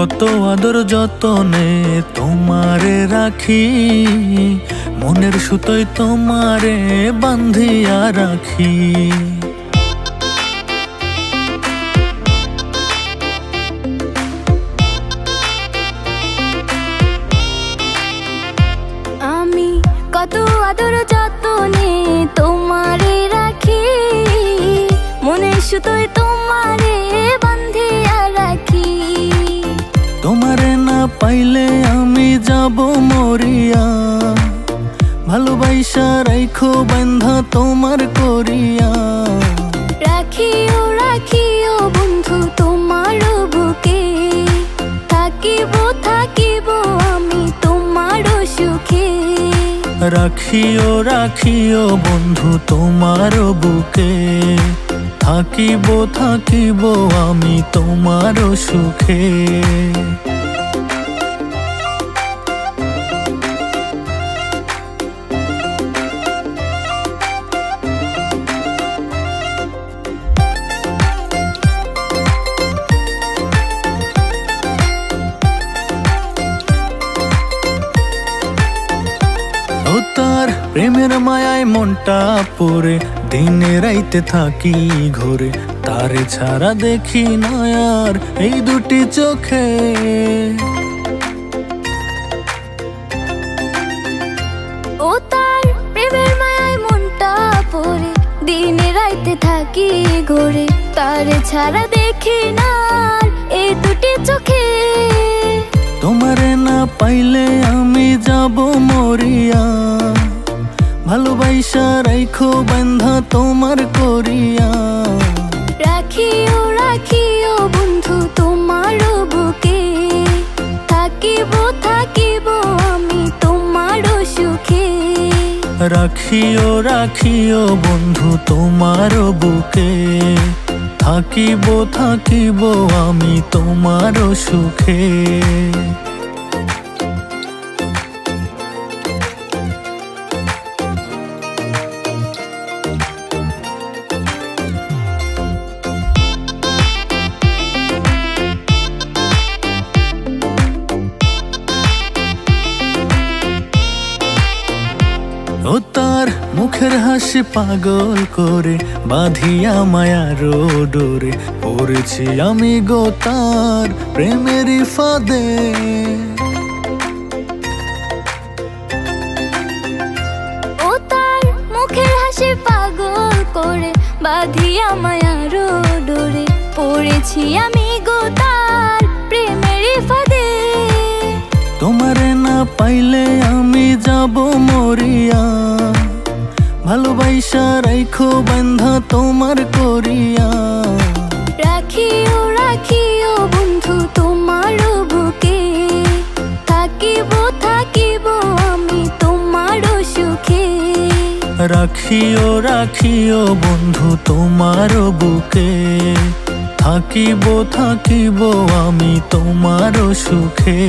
কত আদর যতনে তোমারে রাখি, মনের সুতোয় তোমারে বান্ধিয়া রাখি। আমি কত আদর যতনে তোমারে রাখি, মনের সুতোয় তোমারে বান্ধিয়া রাখি। তোমারে না পাইলে আমি যাব মরিয়া, ভালোবাসা রাইখো বান্ধা তোমার করিয়া। রাখিও রাখিও বন্ধু তোমার বুকে, থাকিব থাকিব আমি তোমার সুখে। রাখিও রাখিও বন্ধু তোমার বুকে, থাকিব থাকিব আমি তোমার সুখে। ও তার প্রেমের মায়ায় মনটা পড়ে, দিনে রাইতে থাকি ঘরে, তারে ছাড়া দেখি না আর এই দুটি চোখে। ও তার প্রেমের মায়ায় মনটা পড়ে, দিনে রাইতে থাকি ঘরে, তারে ছাড়া দেখি না আর এই দুটি চোখে। তোমারে না পাইলে আমি যাব মরিয়া, ভালোবাসা রাইখো বান্ধা তোমার করিয়া। রাখিও রাখিও বন্ধু তোমার বুকে, থাকিব থাকিব আমি তোমার সুখে। রাখিও রাখিও বন্ধু তোমার বুকে, থাকিব থাকিব আমি তোমার সুখে। ও তার মুখের হাসি পাগল করে, বাঁধিয়া মায়ার ডোরে, পড়েছি আমি গো তার প্রেমেরই ফাঁদে। ও তার মুখের হাসি পাগল করে, বাঁধিয়া মায়ার ডোরে, পড়েছি আমি গো তার প্রেমেরই ফাঁদে। তোমারে না পাইলে আমি যাব মরিয়া, ভালোবাসা রাইখো বান্ধা তোমার করিয়া। রাখিও রাখিও বন্ধু তোমার বুকে, থাকিব থাকিব আমি তোমার সুখে। রাখিও রাখিও বন্ধু তোমার বুকে, থাকিব থাকিব আমি তোমার সুখে।